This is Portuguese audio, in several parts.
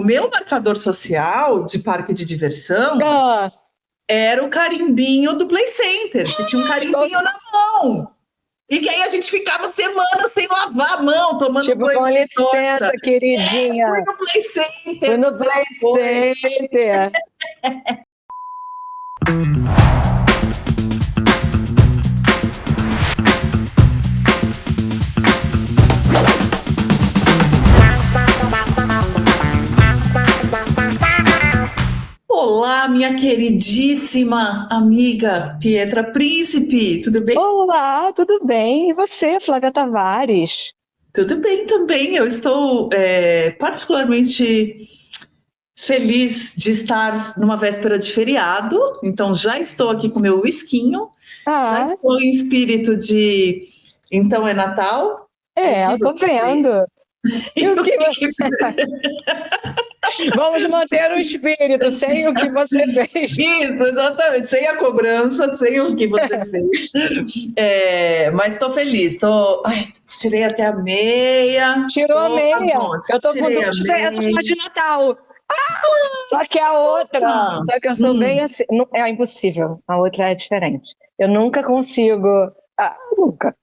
meu marcador social de parque de diversão Ah, era o carimbinho do Play Center, que tinha um carimbinho na mão. E que aí a gente ficava semanas sem lavar a mão, tomando tipo, banho com de licença, torta. queridinha. Fui no Play Center. Fui no você Play foi. Center. Olá, minha queridíssima amiga Pietra Príncipe, tudo bem? Olá, tudo bem? E você, Flávia Tavares? Tudo bem também. Eu estou particularmente feliz de estar numa véspera de feriado, então já estou aqui com meu whiskinho, já Ah, estou em espírito de então é Natal. O que eu tô você fez? vendo. E E o o que... que Vamos manter o espírito sem o que você fez. Isso, exatamente, sem a cobrança, sem o que você fez. Mas estou feliz, tirei até a meia. Tirou a meia. Bom, Eu tô com tirei a duas meias meia. de Natal. Só que a outra, Ah, só que eu sou bem assim, é impossível. A outra é diferente. Eu nunca consigo. Nunca.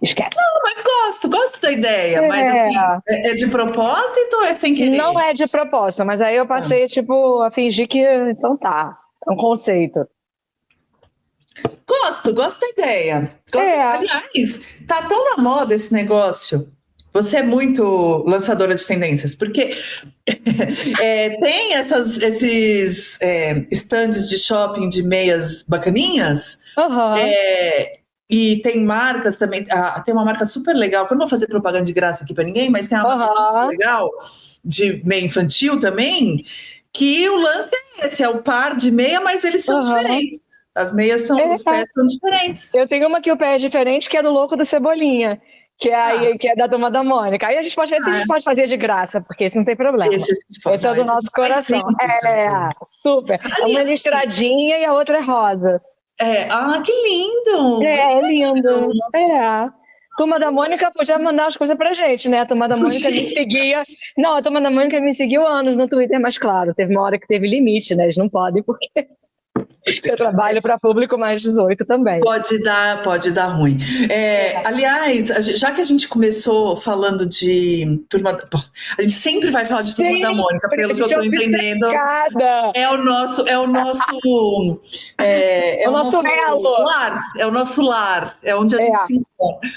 Esquece. mas gosto da ideia, mas assim, É, é de propósito ou é sem querer? não é de propósito, mas aí eu passei, tipo, a fingir que. Então tá. É um conceito. Gosto da ideia. É. Aliás, tá tão na moda esse negócio. Você é muito lançadora de tendências, porque tem esses stands de shopping de meias bacaninhas, Aham. e tem marcas também. Tem uma marca super legal, que eu não vou fazer propaganda de graça aqui para ninguém, mas tem uma marca super Aham. legal de meia infantil também, que o lance é esse, é o par de meia, mas eles são Aham. diferentes. As meias são, os pés são diferentes. Eu tenho uma que o pé é diferente, que é do Louco do Cebolinha, Ah, que é da Turma da Mônica. Aí a gente pode ver se a gente pode fazer de graça, porque isso não tem problema. esse Esse é do nosso coração. Super. É uma listradinha e a outra é rosa. Que lindo! É lindo. É. Turma da Mônica podia mandar as coisas pra gente, né? A Turma da Mônica me seguia. Não, a Turma da Mônica me seguiu há anos no Twitter, mas claro, teve uma hora que teve limite, né? Eles não podem, porque eu trabalho para público mais 18 também. Pode dar ruim. Aliás, já que a gente começou falando de Bom, a gente sempre vai falar de Turma da Mônica, pelo que eu estou entendendo. É o nosso lar, é o nosso lar, é onde a gente se encontra.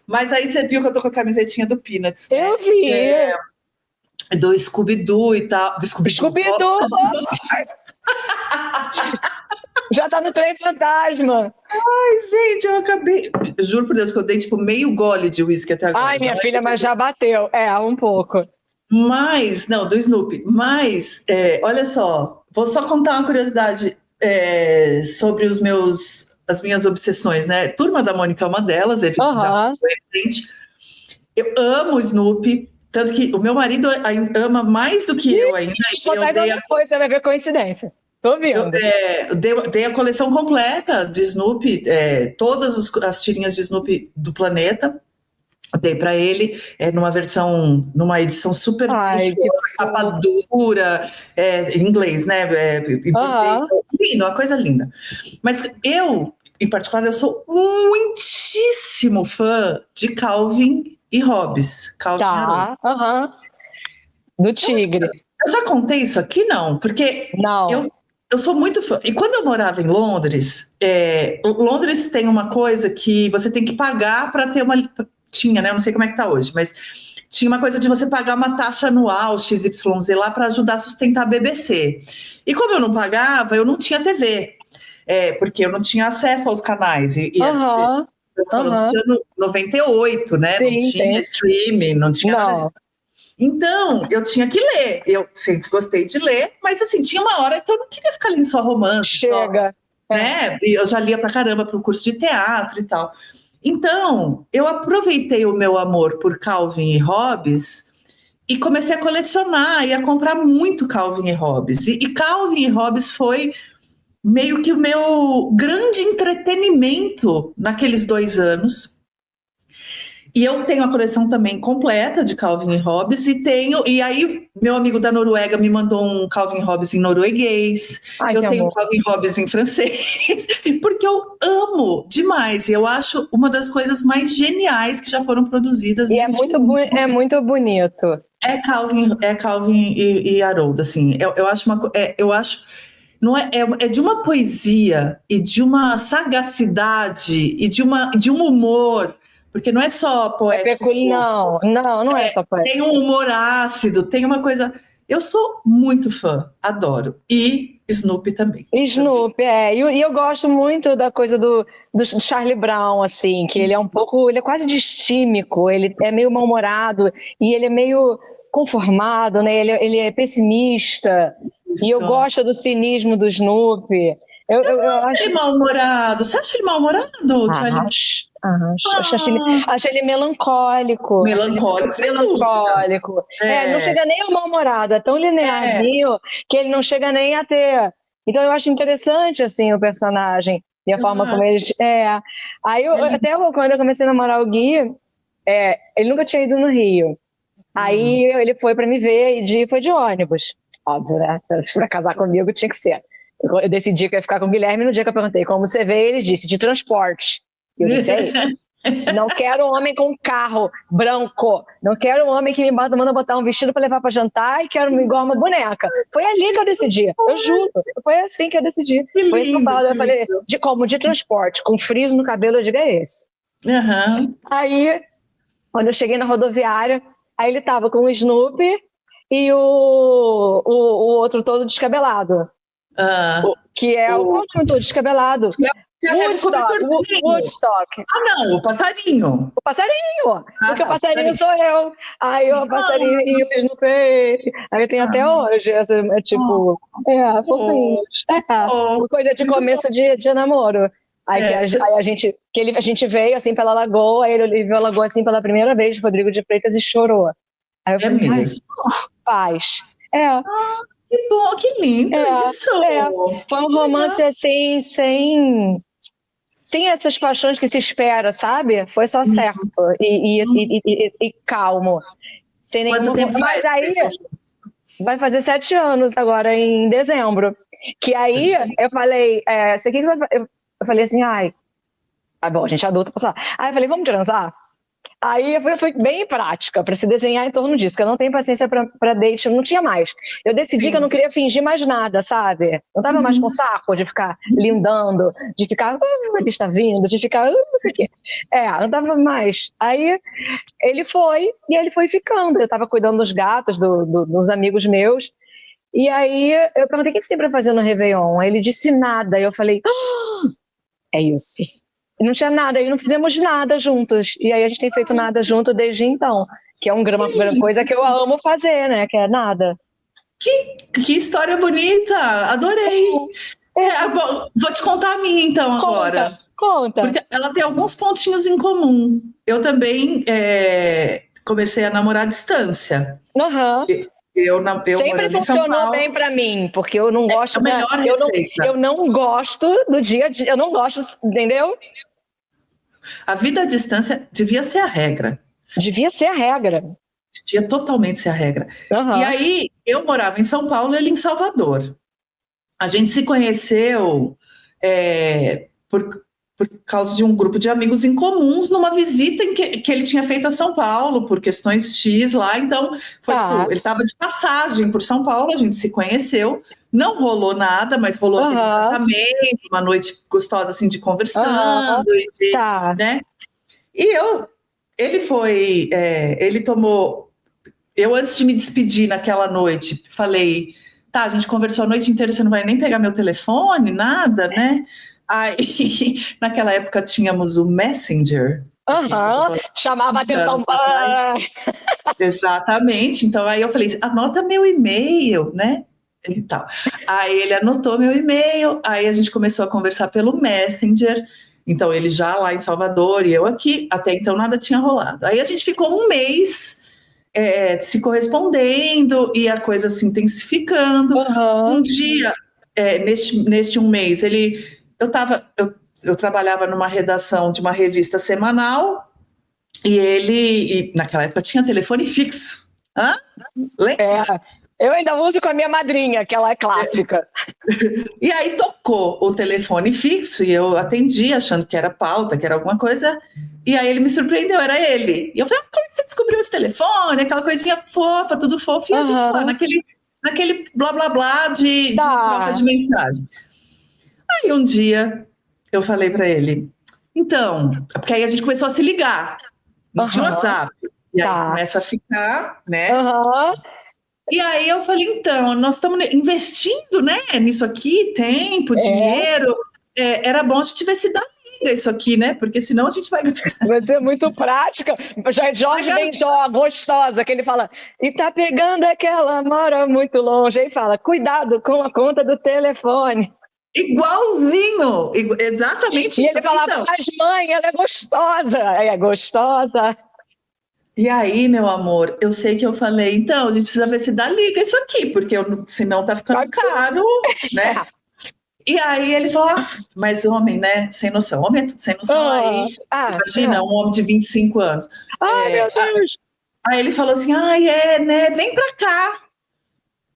Mas aí você viu que eu tô com a camisetinha do Peanuts, né? Eu vi. Do Scooby-Doo e tal. Do Scooby-Doo! Já tá no trem fantasma. Ai, gente, eu acabei. Eu juro por Deus que eu dei tipo meio gole de uísque até agora. Ai, minha filha, mas já bateu. Um pouco. Mas, não, do Snoopy. Mas, olha só, vou só contar uma curiosidade sobre as minhas obsessões, né? Turma da Mônica é uma delas, evidente. Eu amo o Snoopy, tanto que o meu marido ama mais do que eu ainda. Você vai ver coincidência. Tô vendo. Eu dei a coleção completa de Snoopy, todas as tirinhas de Snoopy do planeta. Dei para ele numa edição super luxuosa, capa dura, em inglês, né? Lindo, uma coisa linda. Mas eu, em particular, eu sou muitíssimo fã de Calvin e Hobbes. Do tigre. Eu já contei isso aqui? Não, porque eu sou muito fã. E quando eu morava em Londres, Londres tem uma coisa que você tem que pagar para ter uma... Tinha, né? Eu não sei como é que tá hoje, mas tinha uma coisa de você pagar uma taxa anual XYZ lá para ajudar a sustentar a BBC. E como eu não pagava, eu não tinha TV, porque eu não tinha acesso aos canais. Eu falando de ano 98, né? Não tinha streaming, não tinha nada disso. Então, eu tinha que ler. Eu sempre gostei de ler, mas assim, tinha uma hora que eu não queria ficar lendo só romance. Chega. Né? Eu já lia pra caramba para o curso de teatro e tal. Então, eu aproveitei o meu amor por Calvin e Hobbes e comecei a colecionar e a comprar muito Calvin e Hobbes. E Calvin e Hobbes foi meio que o meu grande entretenimento naqueles 2 anos. E eu tenho a coleção também completa de Calvin e Hobbes, e aí meu amigo da Noruega me mandou um Calvin e Hobbes em norueguês, eu tenho Calvin e Hobbes em francês, porque eu amo demais, e eu acho uma das coisas mais geniais que já foram produzidas. E é muito bonito. É Calvin e Haroldo, assim, eu acho não é de uma poesia e de uma sagacidade e de um humor, porque não é só poético. Não é só poético. Tem um humor ácido, tem uma coisa. Eu sou muito fã, adoro. E Snoopy também. Snoopy, e eu gosto muito da coisa do Charlie Brown, assim, que ele é quase distímico, ele é meio mal-humorado e ele é meio conformado, né? Ele é pessimista. Isso. E eu gosto do cinismo do Snoopy. Eu acho ele mal-humorado. Você acha ele mal-humorado, Charlie? Acho ele melancólico. Melancólico. Não chega nem ao mal-humorado, é tão linearzinho que ele não chega nem a ter. Então eu acho interessante assim o personagem e a forma como eles. Aí quando eu comecei a namorar o Gui, ele nunca tinha ido no Rio. Aí ele foi para me ver e foi de ônibus. Óbvio, né? Para casar comigo tinha que ser. Eu decidi que eu ia ficar com o Guilherme. No dia que eu perguntei como você veio, ele disse de transporte. Eu disse, não quero um homem com carro branco, não quero um homem que me manda botar um vestido para levar para jantar e quero igual uma boneca. Foi ali que eu decidi, eu juro, foi assim que eu decidi. Foi em São Paulo, eu falei, de transporte, com frizz no cabelo, eu digo, é esse. Aí, quando eu cheguei na rodoviária, aí ele tava com o Snoopy e o outro todo descabelado. Que é o todo descabelado. Woodstock. Não, o passarinho. O passarinho, porque o passarinho sou eu. Aí o passarinho e o Snoopy. Aí tem até hoje, fofinhos. Coisa de começo de namoro. Aí a gente veio assim pela lagoa, aí ele viu a lagoa assim pela primeira vez, Rodrigo de Freitas, e chorou. Aí eu falei, mesmo? Paz. Que bom, que lindo isso. Foi um romance assim, sem essas paixões que se espera, sabe? Foi só certo e calmo. Sem Quanto tempo faz? Mas aí vai fazer 7 anos agora, em dezembro. Que aí eu falei, eu falei assim, bom, a gente é adulta, pessoal. Aí eu falei, vamos transar? Aí eu fui bem prática para se desenhar em torno disso, que eu não tenho paciência para date, não tinha mais. Eu decidi que eu não queria fingir mais nada, sabe? Não tava mais com saco de ficar lindando, de ficar, ele está vindo, de ficar, não sei o quê. Não tava mais. Aí ele foi ficando. Eu tava cuidando dos gatos, dos amigos meus. E aí eu perguntei, o que você tem para fazer no Réveillon? Ele disse nada. Eu falei, é isso. Não tinha nada, e não fizemos nada juntos. E aí a gente tem feito nada junto desde então. Que é uma coisa que eu amo fazer, né? Que é nada. Que história bonita! Adorei! Bom, vou te contar a minha então agora. Conta. Porque ela tem alguns pontinhos em comum. Eu também comecei a namorar à distância. Eu sempre funcionou bem para mim, porque eu não gosto eu não gosto do dia a dia, eu não gosto, entendeu? A vida à distância devia ser a regra. Devia totalmente ser a regra. E aí, eu morava em São Paulo e ele em Salvador. A gente se conheceu por causa de um grupo de amigos em comuns, numa visita que ele tinha feito a São Paulo, por questões X lá, então ele estava de passagem por São Paulo, a gente se conheceu, não rolou nada, mas rolou aquele tratamento, uma noite gostosa assim de conversando, né? E ele tomou, eu antes de me despedir naquela noite, falei, a gente conversou a noite inteira, você não vai nem pegar meu telefone, nada, né? Aí, naquela época, tínhamos o Messenger. Chamava a atenção. Exatamente. Então, aí eu falei, anota meu e-mail, né? E tal. Aí ele anotou meu e-mail, aí a gente começou a conversar pelo Messenger. Então, ele já lá em Salvador e eu aqui. Até então, nada tinha rolado. Aí a gente ficou um mês se correspondendo e a coisa se intensificando. Um dia, neste um mês, eu trabalhava numa redação de uma revista semanal E naquela época tinha telefone fixo. Hã? Eu ainda uso com a minha madrinha, que ela é clássica. E aí tocou o telefone fixo e eu atendi achando que era pauta, que era alguma coisa. E aí ele me surpreendeu, era ele. E eu falei, como que você descobriu esse telefone? Aquela coisinha fofa, tudo fofo. E a gente lá, naquele blá blá blá de troca de mensagem. Aí um dia eu falei pra ele, então, porque aí a gente começou a se ligar. Não tinha WhatsApp. E aí começa a ficar, né? E aí eu falei, então, nós estamos investindo, né, nisso aqui, tempo, dinheiro. Era bom a gente tivesse dado liga isso aqui, né? Porque senão a gente vai gastar. Vai ser muito prática. Jorge Benjó, gostosa, que ele fala, e tá pegando aquela, mora muito longe. Aí fala, cuidado com a conta do telefone. Igualzinho, exatamente. E ele fala, mas mãe, ela é gostosa. É gostosa. E aí, meu amor, eu sei que eu falei, então, a gente precisa ver se dá liga isso aqui, porque senão tá ficando caro, né? E aí ele falou, mas homem, né, sem noção, homem é tudo sem noção, aí, imagina, um homem de 25 anos. Ai, meu Deus! Aí ele falou assim, né, vem pra cá.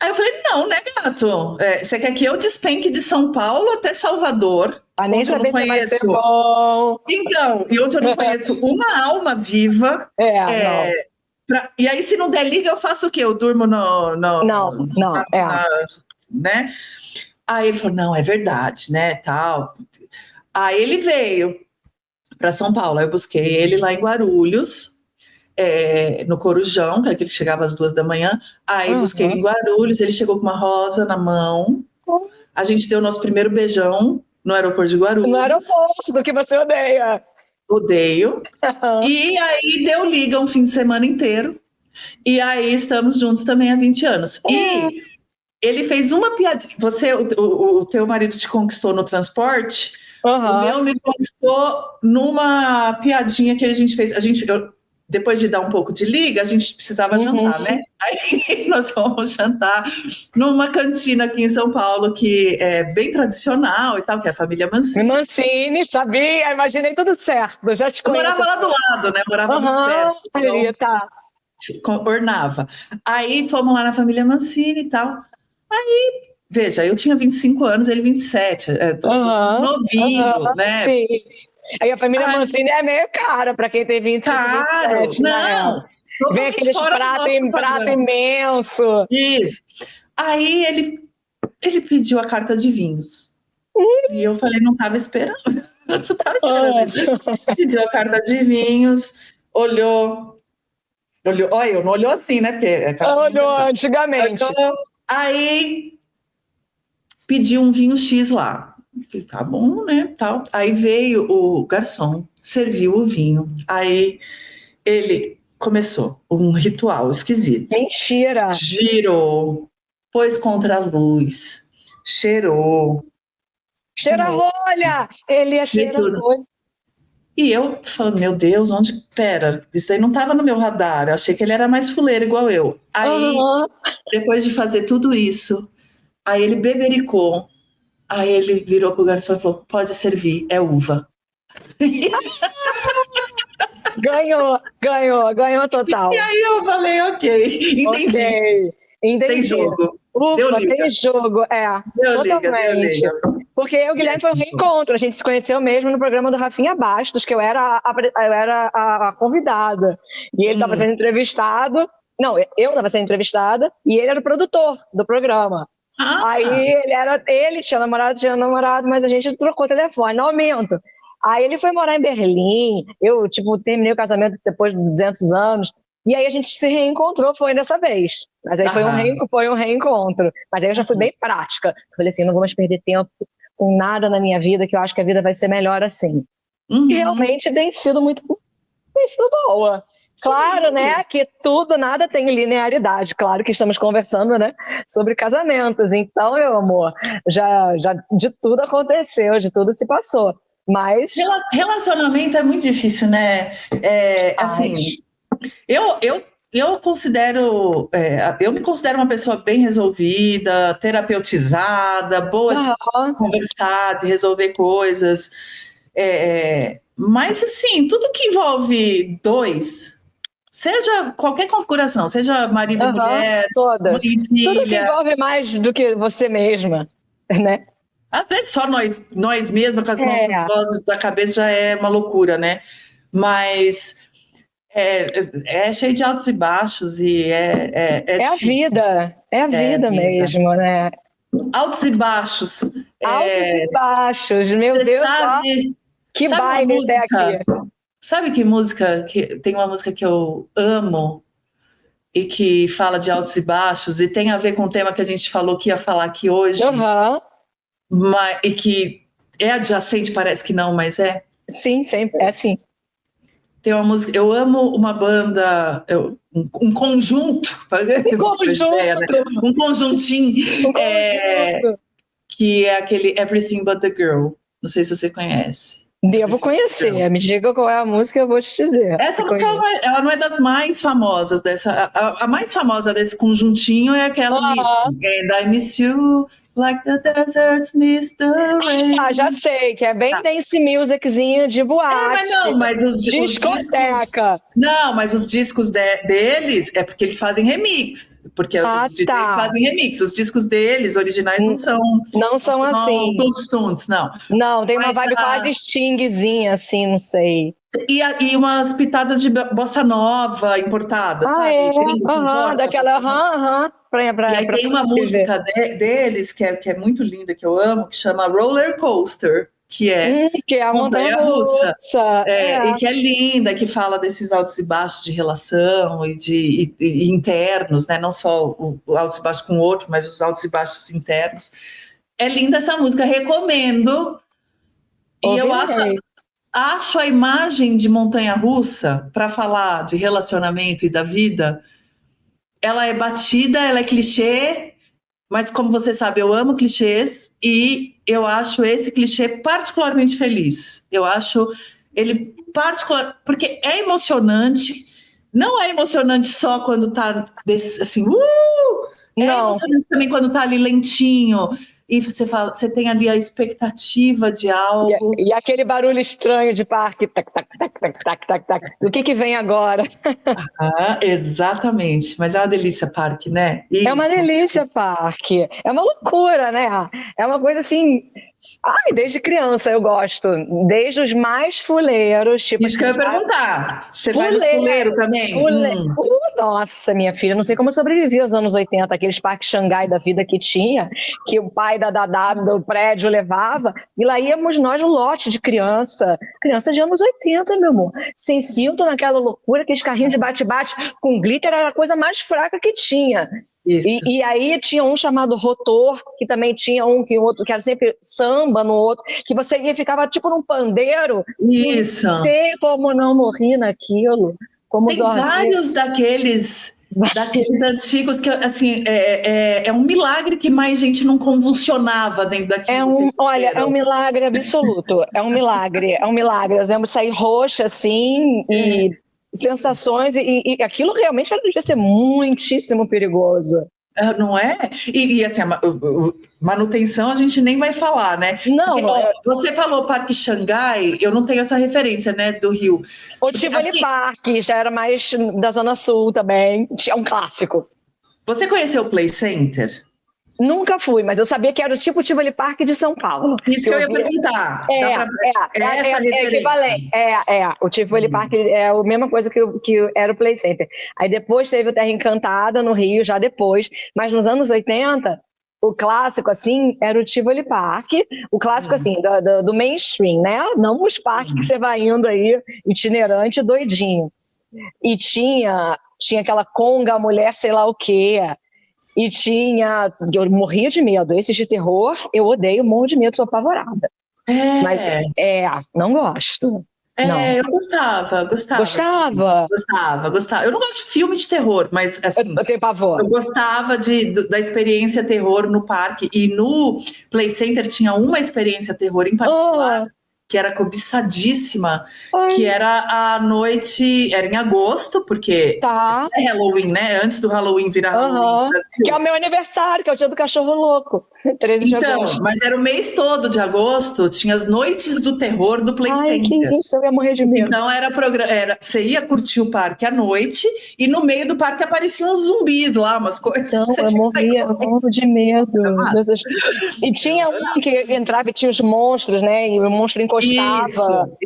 Aí eu falei, não, né, gato, você quer que eu despenque de São Paulo até Salvador? Nem saber se vai ser bom. Então, e onde eu não conheço uma alma viva. E aí, se não der liga, eu faço o quê? Eu durmo né? Aí ele falou, não, é verdade, né, tal. Aí ele veio para São Paulo, aí eu busquei ele lá em Guarulhos, no Corujão, que é aquele que chegava às 2 da manhã. Aí busquei ele em Guarulhos, ele chegou com uma rosa na mão. A gente deu o nosso primeiro beijão no aeroporto de Guarulhos. No aeroporto, do que você odeia. Odeio. E aí deu liga um fim de semana inteiro. E aí estamos juntos também há 20 anos. E ele fez uma piadinha. O teu marido te conquistou no transporte. O meu me conquistou numa piadinha que a gente fez. Depois de dar um pouco de liga, a gente precisava jantar, né? Aí nós fomos jantar numa cantina aqui em São Paulo, que é bem tradicional e tal, que é a família Mancini. Mancini, sabia, imaginei tudo certo, já te conheço. Eu morava lá do lado, né? Morava muito perto. Então, ornava. Aí fomos lá na família Mancini e tal. Aí, veja, eu tinha 25 anos, ele 27, novinho, né? Sim. Aí a família Mancini é meio cara para quem tem 25, caro, 27. Não. Vem aqueles prato imenso. Isso. Aí ele pediu a carta de vinhos. E eu falei, não estava esperando. Não estava esperando. Pediu a carta de vinhos, olhou. Olha, eu não olhou assim, né? Porque olhou antigamente. Aí pediu um vinho X lá. Falei, tá bom, né? Tal. Aí veio o garçom, serviu o vinho. Aí ele começou um ritual esquisito. Mentira! Girou, pôs contra a luz, cheirou. Cheira-rolha! Ele é cheira-rolha. E eu falando, meu Deus, pera, isso aí não estava no meu radar, eu achei que ele era mais fuleiro igual eu. Aí, depois de fazer tudo isso, aí ele bebericou, aí ele virou pro garçom e falou, pode servir, é uva. Ganhou total. E aí eu falei, ok, entendi. Entendi. Tem jogo. Ufa, tem jogo, totalmente. Porque eu e o Guilherme foi um reencontro, a gente se conheceu mesmo no programa do Rafinha Bastos, que eu era a convidada. E ele estava sendo entrevistado, eu estava sendo entrevistada, e ele era o produtor do programa. Aí ele tinha namorado, mas a gente trocou telefone, não aumento. Aí ele foi morar em Berlim, eu terminei o casamento depois de 200 anos, e aí a gente se reencontrou, foi dessa vez. Mas aí foi um reencontro. Mas aí eu já fui bem prática. Falei assim, não vou mais perder tempo com nada na minha vida, que eu acho que a vida vai ser melhor assim. E realmente tem sido boa. Claro, né, que nada tem linearidade. Claro que estamos conversando, né, sobre casamentos. Então, meu amor, já de tudo aconteceu, de tudo se passou. Mas... Relacionamento é muito difícil, né? Assim... Eu considero, eu me considero uma pessoa bem resolvida, terapeutizada, boa de conversar, de resolver coisas, Mas, assim, tudo que envolve dois, seja qualquer configuração, seja marido e mulher, todas. mãe e filha. Tudo que envolve mais do que você mesma, né? Às vezes só nós mesmos, com as nossas vozes da cabeça, já é uma loucura, né? Mas é cheio de altos e baixos e é a vida, é a vida mesmo, né? Altos e baixos. Altos e baixos, meu Deus, sabe, que baile até aqui. Sabe que música, tem uma música que eu amo e que fala de altos e baixos e tem a ver com o tema que a gente falou que ia falar aqui hoje, e que é adjacente, parece que não, mas é. Sim, sempre, é sim. Tem uma música, eu amo uma banda, um conjunto, um conjuntinho, que é aquele Everything But The Girl, não sei se você conhece. Devo conhecer, me diga qual é a música, eu vou te dizer. Essa música ela não é das mais famosas dessa, a mais famosa desse conjuntinho é aquela And I Miss You Like the Deserts Miss the Rain. Já sei, que é bem dance musiczinho de boate. Mas os discoteca. Não, mas os discos deles é porque eles fazem remix. Porque os DJs fazem remix. Os discos deles, originais, não são... Não são assim. Não. Não, tem uma vibe quase Stingzinha, assim, não sei. E umas pitadas de bossa nova importada, sabe? Daquela... E aí tem uma música deles que é muito linda, que eu amo, que chama Roller Coaster. Que é a montanha-russa. E que é linda, que fala desses altos e baixos de relação e internos, né? Não só o altos e baixos com o outro, mas os altos e baixos internos. É linda essa música, recomendo. E eu acho a imagem de montanha-russa, para falar de relacionamento e da vida, ela é batida, ela é clichê, mas como você sabe, eu amo clichês e eu acho esse clichê particularmente feliz. Eu acho ele porque é emocionante. Não é emocionante só quando tá assim, é emocionante também quando tá ali lentinho e você tem ali a expectativa de algo. E aquele barulho estranho de parque, tac, tac, tac, tac, tac, tac, tac. O que vem agora? Exatamente, mas é uma delícia parque, né? É uma delícia parque, é uma loucura, né? É uma coisa assim... desde criança eu gosto, desde os mais fuleiros, tipo... Isso que eu ia perguntar, você vai no fuleiro também? Nossa, minha filha, não sei como eu sobrevivi aos anos 80, aqueles parques Xangai da vida que tinha, que o pai da Dadá do prédio levava, e lá íamos nós no lote de criança de anos 80, meu amor, sem cinto, naquela loucura, aqueles carrinhos de bate-bate com glitter, era a coisa mais fraca que tinha. E aí tinha um chamado Rotor, que também tinha outro, que era sempre samba no outro, que você ia, ficava tipo num pandeiro. Isso. Não sei como não morri naquilo. Tem vários daqueles antigos que, assim, é um milagre que mais gente não convulsionava dentro daquilo. É um milagre absoluto. É um milagre. Eu lembro de sair roxa, assim, e sensações, e aquilo realmente devia ser muitíssimo perigoso. Não é? E assim, a manutenção a gente nem vai falar, né? Não. Porque, você falou Parque Xangai, eu não tenho essa referência, né, do Rio. O Tivoli Park, já era mais da Zona Sul também, é um clássico. Você conheceu o Play Center? Nunca fui, mas eu sabia que era o tipo Tivoli Park de São Paulo. Isso que eu ia perguntar. É equivalente. O Tivoli Park é a mesma coisa que era o Play Center. Aí depois teve o Terra Encantada no Rio, já depois. Mas nos anos 80, o clássico, assim, era o Tivoli Park. O clássico, assim, do mainstream, né? Não os parques que você vai indo aí, itinerante, doidinho. E tinha aquela conga, mulher, sei lá o quê. E eu morria de medo. Esses de terror, eu odeio, morro de medo, sou apavorada. Mas, não gosto. Não. Eu gostava. Gostava. Eu não gosto de filme de terror, mas assim... Eu tenho pavor. Eu gostava da experiência terror no parque. E no Play Center tinha uma experiência terror em particular, que era cobiçadíssima, que era a noite, era em agosto, porque é Halloween, né? Antes do Halloween virar Halloween. Que é o meu aniversário, que é o dia do cachorro louco, 13 de agosto. Mas era o mês todo de agosto, tinha as noites do terror do Play Center. Ai, que isso, eu ia morrer de medo. Então você ia curtir o parque à noite e no meio do parque apareciam uns zumbis lá, umas coisas. Então, eu morro de medo. E tinha um que entrava e tinha os monstros, né? E o monstro encostava.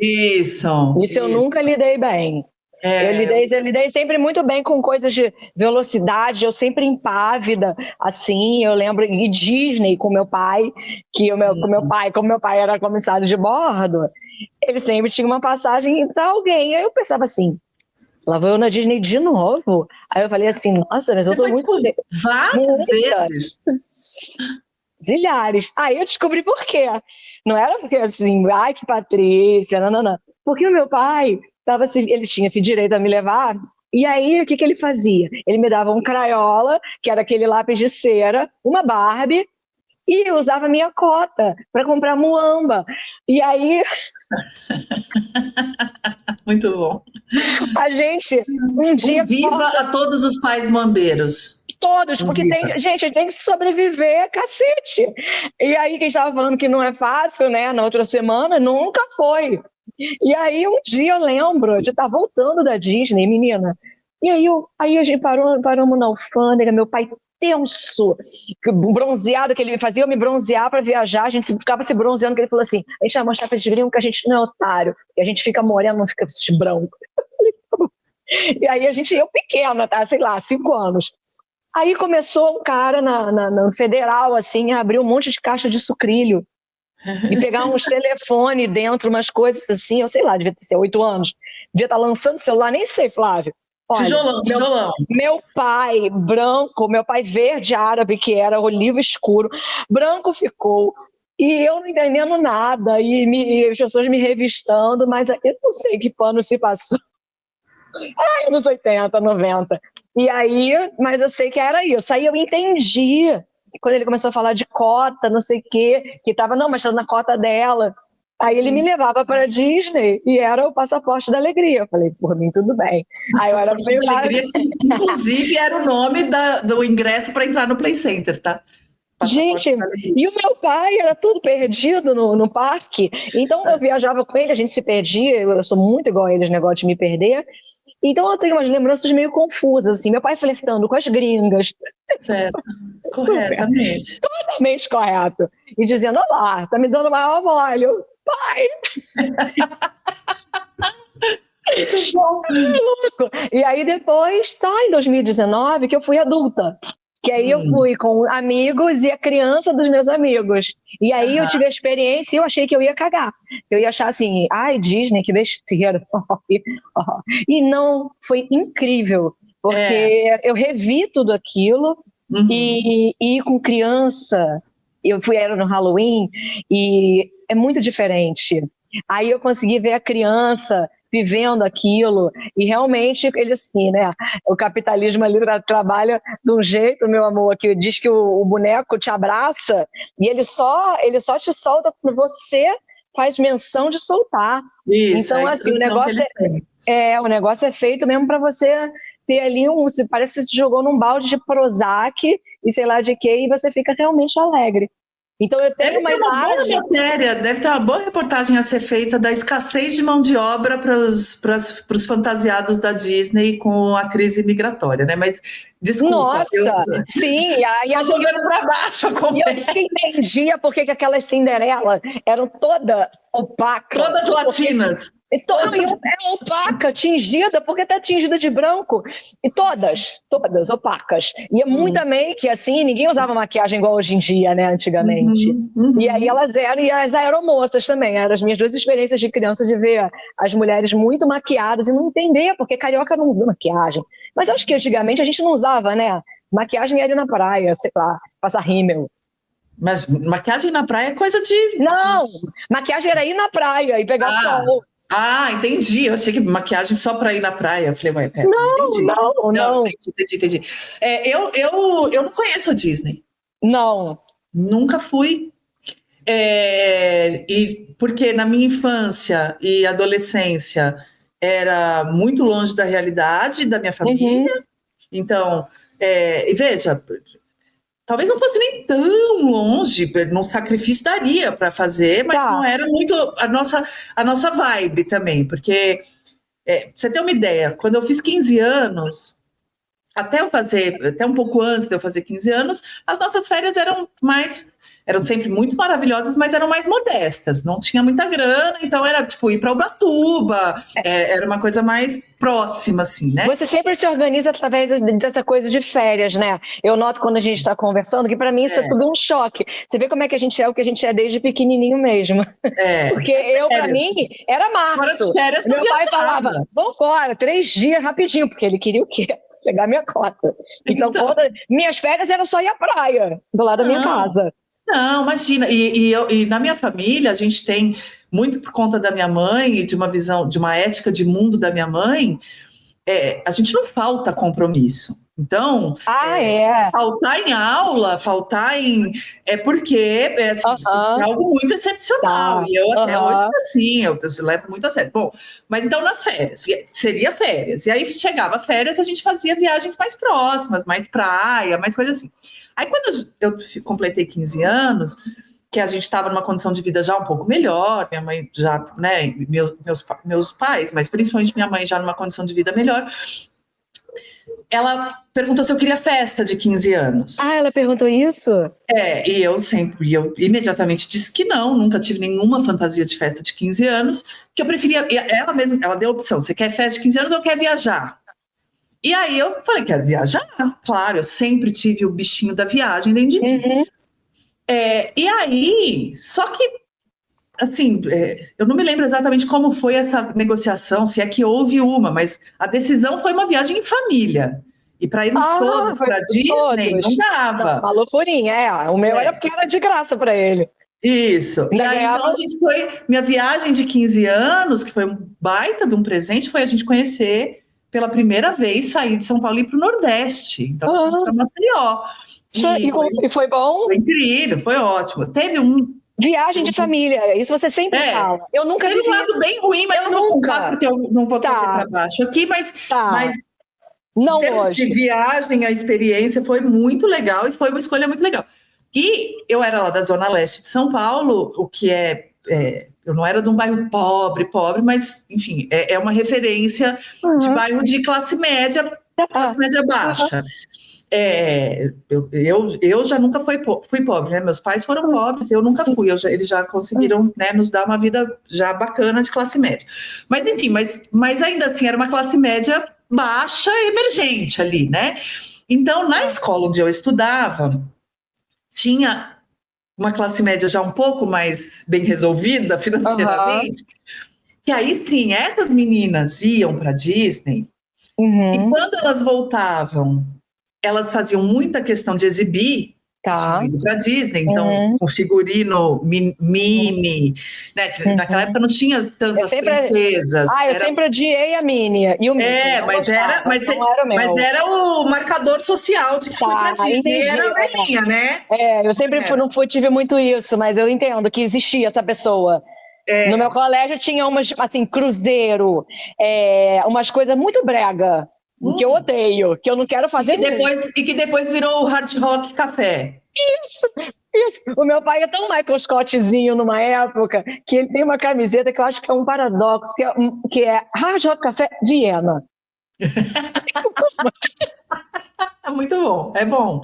Isso eu nunca lidei bem. Eu lidei sempre muito bem com coisas de velocidade, eu sempre impávida, assim, eu lembro, e Disney com meu pai, como meu pai era comissário de bordo, ele sempre tinha uma passagem para alguém, aí eu pensava assim, lá vou eu na Disney de novo? Aí eu falei assim, nossa, mas eu tô muito... várias vezes? Zilhares. Aí eu descobri por quê. Não era porque assim, ai que Patrícia, não. Porque o meu pai... ele tinha esse direito a me levar, e aí o que ele fazia? Ele me dava um Crayola, que era aquele lápis de cera, uma Barbie, e eu usava minha cota para comprar muamba. E aí... Muito bom. A gente, um dia... Viva a todos os pais mambeiros. Todos, porque gente tem que sobreviver, cacete. E aí quem estava falando que não é fácil, né, na outra semana, nunca foi. E aí um dia eu lembro de estar voltando da Disney, menina, e aí a gente paramos na alfândega, meu pai tenso, bronzeado, que ele fazia eu me bronzear para viajar, a gente ficava se bronzeando, que ele falou assim, a gente vai mostrar para esses gringos que a gente não é otário, que a gente fica moreno, não fica branco. E aí eu pequena, tá, sei lá, 5 anos. Aí começou um cara no Federal, assim, a abrir um monte de caixa de sucrilho e pegar uns telefones dentro, umas coisas assim, eu sei lá, devia ter 8 anos, devia estar lançando celular, nem sei, Flávio. Olha, tijolão. Meu pai branco, meu pai verde árabe, que era olivo escuro, branco ficou, e eu não entendendo nada, e as pessoas me revistando, mas eu não sei que pano se passou. Anos 80, 90. E aí, mas eu sei que era isso. Aí eu entendi. Quando ele começou a falar de cota, não sei o quê, que tava, não, mas tá na cota dela. Aí ele me levava para Disney e era o passaporte da alegria. Eu falei, por mim, tudo bem. Aí eu era meio alegria, inclusive, era o nome do ingresso para entrar no Play Center, tá? Gente, e o meu pai era tudo perdido no parque. Então eu viajava com ele, a gente se perdia. Eu sou muito igual a eles, negócio de me perder. Então eu tenho umas lembranças meio confusas, assim, meu pai flertando com as gringas. Certo, corretamente. Totalmente correto. E dizendo, olha lá, tá me dando maior mole. Eu, pai! E aí depois, só em 2019, que eu fui adulta. Que aí eu fui com amigos e a criança dos meus amigos. E aí eu tive a experiência e eu achei que eu ia cagar. Eu ia achar assim, ai, Disney, que besteira. E não, foi incrível. Porque eu revi tudo aquilo e com criança, era no Halloween e é muito diferente. Aí eu consegui ver a criança vivendo aquilo, e realmente ele assim, né, o capitalismo ali trabalha de um jeito, meu amor, que diz que o boneco te abraça e ele só te solta quando você faz menção de soltar. Isso, então assim, o negócio é feito mesmo para você ter ali parece que você se jogou num balde de Prozac e sei lá de que, e você fica realmente alegre. Então eu tenho uma imagem... Deve ter uma boa reportagem a ser feita da escassez de mão de obra para os fantasiados da Disney com a crise migratória, né? Mas desculpa. Nossa, sim. Tá jogando para baixo a conversa. Eu entendia por que aquelas Cinderela eram todas opacas. Todas latinas. É opaca, tingida, porque tá tingida de branco. E todas opacas. E é muita make, assim, ninguém usava maquiagem igual hoje em dia, né, antigamente. E aí elas eram, e as aeromoças também, eram as minhas 2 experiências de criança de ver as mulheres muito maquiadas e não entender, porque carioca não usa maquiagem. Mas eu acho que antigamente a gente não usava, né? Maquiagem era ir na praia, sei lá, passar rímel. Mas maquiagem na praia é coisa de... Não, maquiagem era ir na praia e pegar sol. Entendi. Eu achei que maquiagem só para ir na praia. Eu falei, ué, não. Entendi. Eu não conheço a Disney. Não. Nunca fui. E porque na minha infância e adolescência era muito longe da realidade da minha família. Então, e veja, talvez não fosse nem tão longe, no sacrifício daria para fazer, mas não era muito a nossa vibe também, porque, pra você ter uma ideia, quando eu fiz 15 anos, até um pouco antes de eu fazer 15 anos, as nossas férias eram sempre muito maravilhosas, mas eram mais modestas, não tinha muita grana, então era tipo ir para Ubatuba, era uma coisa mais próxima, assim, né? Você sempre se organiza através dessa coisa de férias, né? Eu noto quando a gente está conversando que para mim isso é tudo um choque. Você vê como é que a gente é o que a gente é desde pequenininho mesmo. Porque para mim, era março. Férias, meu pai falava, vamos embora, 3 dias rapidinho, porque ele queria o quê? Pegar minha cota. Então minhas férias era só ir à praia, do lado da minha casa. Não, imagina. E na minha família, a gente tem, muito por conta da minha mãe e de uma visão, de uma ética de mundo da minha mãe, a gente não falta compromisso. Então, faltar em aula, porque é algo muito excepcional. E eu até hoje, assim, eu levo muito a sério. Bom, mas então nas férias, seria férias. E aí chegava férias, a gente fazia viagens mais próximas, mais praia, mais coisa assim. Aí quando eu completei 15 anos, que a gente estava numa condição de vida já um pouco melhor, minha mãe já, né, meus pais, mas principalmente minha mãe já numa condição de vida melhor, ela perguntou se eu queria festa de 15 anos. Ah, ela perguntou isso? E eu imediatamente disse que não, nunca tive nenhuma fantasia de festa de 15 anos, que eu preferia, ela deu a opção, você quer festa de 15 anos ou quer viajar? E aí eu falei, quero viajar, claro, eu sempre tive o bichinho da viagem dentro de mim. E aí, só que, assim, eu não me lembro exatamente como foi essa negociação, se é que houve uma, mas a decisão foi uma viagem em famía. E para irmos todos para Disney, não dava. Uma loucurinha, o meu era porque era de graça para ele. Isso. E aí, então, a gente minha viagem de 15 anos, que foi um baita de um presente, foi a gente conhecer pela primeira vez, sair de São Paulo e ir para o Nordeste. Então, a gente foi para Maceió. E foi bom? Foi incrível, foi ótimo. Teve viagem de família, isso você sempre fala. Eu nunca Teve um lado bem ruim, mas eu não vou contar porque eu não vou trazer para baixo aqui, mas não, em termos de viagem, a experiência foi muito legal e foi uma escolha muito legal. E eu era lá da Zona Leste de São Paulo, o que eu não era de um bairro pobre, mas, enfim, é uma referência de bairro de classe média baixa. Eu já nunca fui pobre, né? Meus pais foram pobres, eu nunca fui. Eles já conseguiram, né, nos dar uma vida já bacana de classe média. Mas, enfim, mas ainda assim, era uma classe média baixa e emergente ali, né? Então, na escola onde eu estudava, tinha uma classe média já um pouco mais bem resolvida financeiramente, que aí sim, essas meninas iam para Disney, e quando elas voltavam, elas faziam muita questão de exibir, tinham ido para Disney, então com figurino mini, né, que naquela época não tinha tantas princesas. Eu sempre odiei a Minnie e o Mickey. Mas era o marcador social de que foi pra Disney, era a velhinha, né? Eu sempre não tive muito isso, mas eu entendo que existia essa pessoa. No meu colégio tinha umas, assim, cruzeiro, umas coisas muito brega, que eu odeio, que eu não quero fazer e que depois virou o Hard Rock Café. Isso. O meu pai é tão Michael Scottzinho numa época que ele tem uma camiseta que eu acho que é um paradoxo, que é Hard Rock Café Viena. Muito bom, é bom.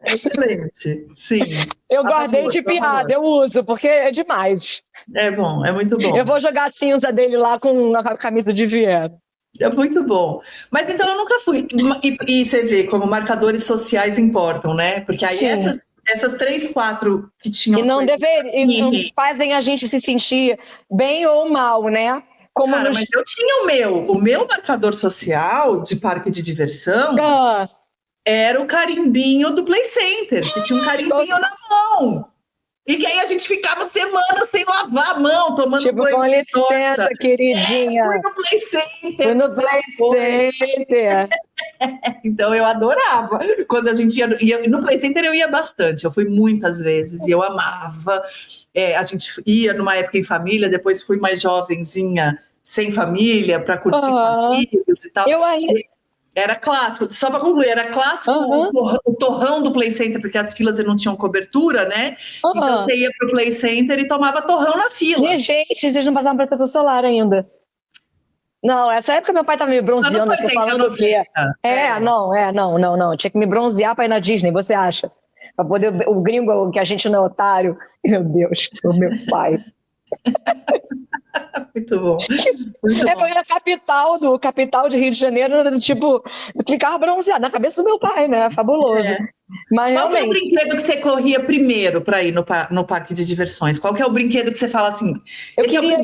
Excelente, sim. Eu guardei de piada, eu uso, porque é demais. É bom, é muito bom. Eu vou jogar a cinza dele lá com a camisa de Viena. É muito bom. Mas então eu nunca fui. E você vê como marcadores sociais importam, né? Porque aí essas 3, 4 que tinham. E não não fazem a gente se sentir bem ou mal, né? Mas eu tinha o meu marcador social de parque de diversão era o carimbinho do Play Center, que tinha um carimbinho na mão. E que aí a gente ficava semanas sem lavar a mão, tomando banho. Com licença, queridinha. Fui no Play Center. Fui no Play Center. Então eu adorava. Quando a gente ia no Play Center, eu ia bastante. Eu fui muitas vezes e eu amava. A gente ia numa época em família, depois fui mais jovenzinha, sem família, para curtir com amigos e tal. Era clássico, só para concluir, era clássico o torrão do Play Center, porque as filas não tinham cobertura, né? Então você ia pro Play Center e tomava torrão na fila. E, gente, vocês não passavam protetor solar ainda. Não, essa época meu pai tava me bronzeando, aqui falando o quê? Não. Tinha que me bronzear para ir na Disney, você acha? Para poder, o gringo, que a gente não é otário. Meu Deus, o meu pai. Muito bom. Porque era capital de Rio de Janeiro, tipo, eu ficava bronzeada na cabeça do meu pai, né? Fabuloso. Mas qual é o brinquedo que você corria primeiro para ir no parque de diversões? Qual que é o brinquedo que você fala assim? Eu queria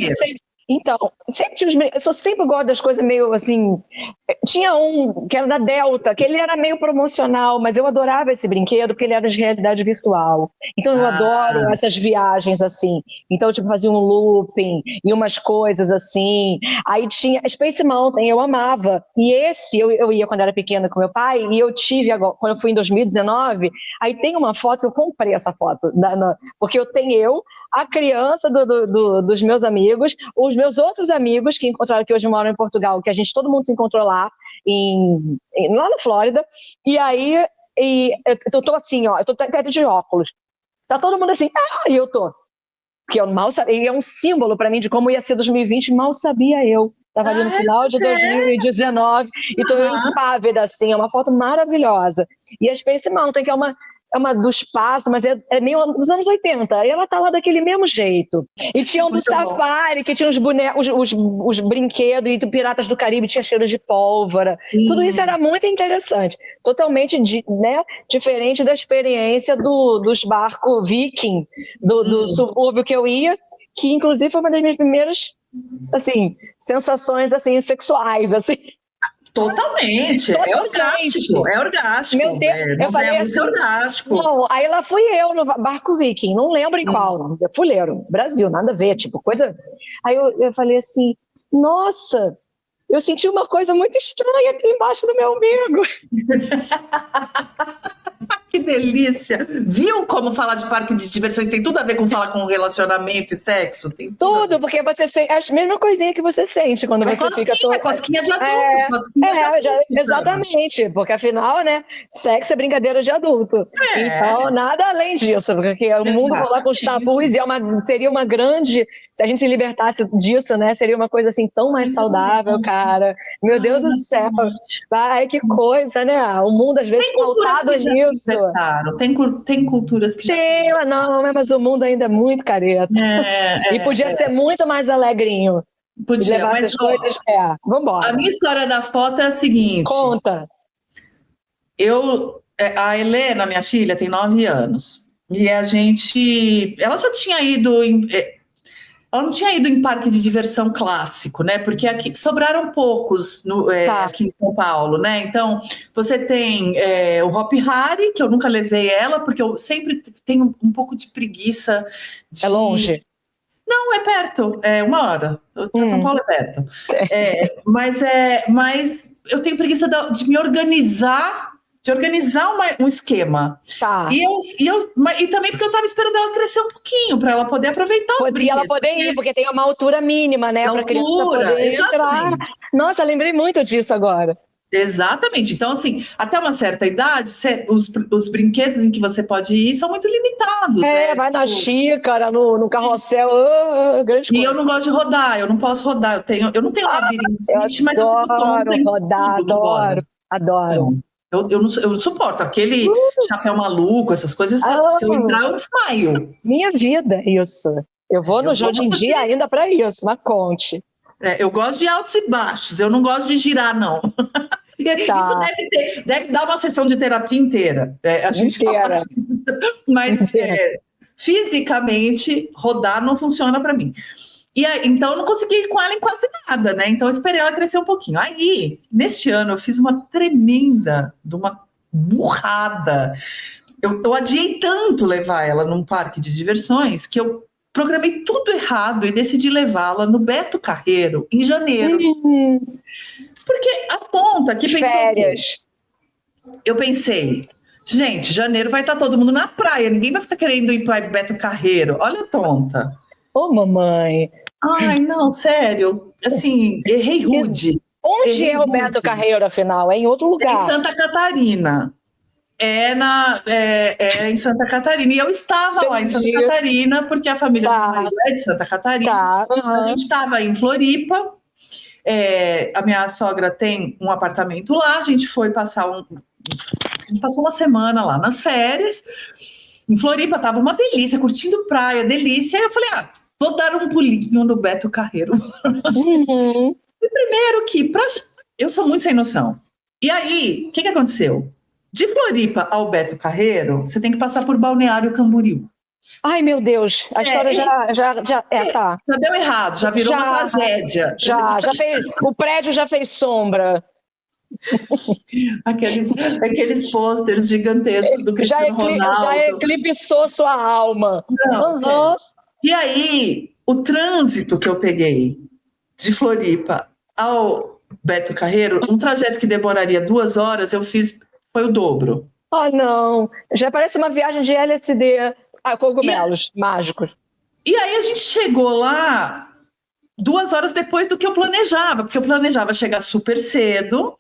Então, sempre tinha eu sempre gosto das coisas meio assim. Tinha um que era da Delta, que ele era meio promocional, mas eu adorava esse brinquedo porque ele era de realidade virtual. Então eu adoro essas viagens assim. Então, tipo, fazia um looping e umas coisas assim. Aí tinha Space Mountain, eu amava. E esse eu ia quando era pequena com meu pai, e eu tive agora, quando eu fui em 2019, aí tem uma foto, eu comprei essa foto, porque eu tenho a criança dos meus amigos, os meus outros amigos que encontraram, que hoje moram em Portugal, que todo mundo se encontrou lá, lá na Flórida, e aí eu tô assim, ó, eu tô até de óculos, tá todo mundo assim, e eu tô, porque eu mal sabia, e é um símbolo para mim de como ia ser 2020, mal sabia eu. Estava ali no final de 2019 e tô impávida, assim, é uma foto maravilhosa. E a Space Mountain, que é uma do espaço, mas é meio dos anos 80, e ela tá lá daquele mesmo jeito. E tinha um do Safari, que tinha os bonecos, os brinquedos, e do Piratas do Caribe tinha cheiro de pólvora. Tudo isso era muito interessante. Totalmente diferente da experiência dos barcos viking, do subúrbio que eu ia, que inclusive foi uma das minhas primeiras assim, sensações assim, sexuais, assim. Totalmente. É orgástico. Meu Deus, eu falei assim, orgástico. Não, aí lá fui eu no barco viking, não lembro em qual, fuleiro, Brasil, nada a ver, tipo, coisa... Aí eu falei assim, nossa, eu senti uma coisa muito estranha aqui embaixo do meu umbigo. Que delícia! Viu como falar de parque de diversões tem tudo a ver com falar com relacionamento e sexo? Tem tudo, porque você sente a mesma coisinha que você sente quando você fica... Cosquinha de adulto. Exatamente, porque afinal, né, sexo é brincadeira de adulto. Então, nada além disso, porque o mundo rola com os tabus e seria uma grande... Se a gente se libertasse disso, né, seria uma coisa assim tão mais saudável, cara. Meu Deus do céu. Ai, que coisa, né? O mundo às vezes pautado nisso. Tem culturas que mas o mundo ainda é muito careta. E podia ser muito mais alegrinho. Podia, mas essas coisas. Vambora. A minha história da foto é a seguinte. Conta. A Helena, minha filha, tem 9 anos. E ela já tinha ido ela não tinha ido em parque de diversão clássico, né? Porque aqui sobraram poucos aqui em São Paulo, né? Então, você tem o Hop Hari, que eu nunca levei ela, porque eu sempre tenho um pouco de preguiça. É longe? Não, é perto, é 1 hora. São Paulo é perto. Mas eu tenho preguiça de me organizar. De organizar um esquema. E também porque eu estava esperando ela crescer um pouquinho, para ela poder aproveitar os brinquedos. E ela poder ir, porque tem uma altura mínima, né? Para a criança poder entrar. Nossa, lembrei muito disso agora. Exatamente. Então, assim, até uma certa idade, os brinquedos em que você pode ir são muito limitados. Vai na xícara, no carrossel, grande coisa. E eu não gosto de rodar, eu não posso rodar. Eu não tenho labirintite, mas eu fico tonta. Adoro. Eu não suporto aquele chapéu maluco, essas coisas. Se eu entrar, eu desmaio. Minha vida, isso. Eu vou no Jardim Dia ainda para isso, mas conte. Eu gosto de altos e baixos, eu não gosto de girar, não. Isso deve dar uma sessão de terapia inteira. A gente inteira. Mas fisicamente, rodar não funciona para mim. Então, eu não consegui ir com ela em quase nada, né? Então, eu esperei ela crescer um pouquinho. Aí, neste ano, eu fiz uma tremenda, uma burrada. Eu adiei tanto levar ela num parque de diversões que eu programei tudo errado e decidi levá-la no Beto Carreiro, em janeiro. Porque a tonta que pensou férias. eu pensei, gente, janeiro vai estar todo mundo na praia, ninguém vai ficar querendo ir para Beto Carreiro. Olha a tonta. Ô, mamãe. Ai, não, sério. Assim, errei rude. Onde é o Beto Carreiro, afinal? É em outro lugar? É em Santa Catarina. É em Santa Catarina. E eu estava lá em Santa Catarina, porque a família do marido é de Santa Catarina. A gente estava em Floripa. A minha sogra tem um apartamento lá. A gente foi passar a gente passou uma semana lá nas férias. Em Floripa, tava uma delícia, curtindo praia, delícia. E eu falei, vou dar um pulinho no Beto Carreiro. E primeiro que eu sou muito sem noção. E aí, o que aconteceu? De Floripa ao Beto Carreiro, você tem que passar por Balneário Camboriú. Ai, meu Deus, a história tá. Já deu errado, já virou uma tragédia. Já fez, o prédio já fez sombra. Aqueles pôsteres gigantescos do Cristiano Ronaldo. Já eclipsou sua alma. Não, e aí, o trânsito que eu peguei de Floripa ao Beto Carreiro, um trajeto que demoraria 2 horas, eu fiz, foi o dobro. Não. Já parece uma viagem de LSD a cogumelos mágicos. E aí a gente chegou lá 2 horas depois do que eu planejava, porque eu planejava chegar super cedo,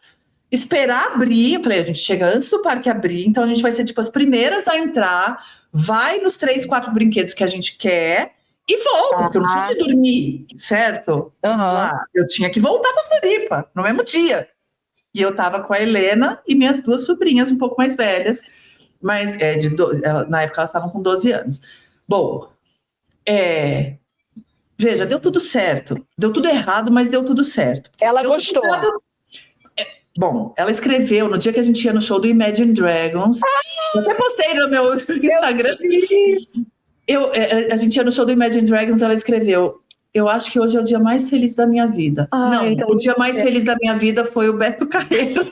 esperar abrir. Eu falei, a gente chega antes do parque abrir, então a gente vai ser tipo as primeiras a entrar, vai nos 3, 4 brinquedos que a gente quer e volta, porque eu não tinha de dormir, certo? Lá, eu tinha que voltar para Floripa no mesmo dia. E eu tava com a Helena e minhas 2 sobrinhas um pouco mais velhas, mas na época elas estavam com 12 anos. Bom, veja, deu tudo certo. Deu tudo errado, mas deu tudo certo. Ela gostou. Bom, ela escreveu no dia que a gente ia no show do Imagine Dragons. Eu até postei no meu Instagram. A gente ia no show do Imagine Dragons, ela escreveu: eu acho que hoje é o dia mais feliz da minha vida. Então o dia mais feliz da minha vida foi o Beto Carreiro.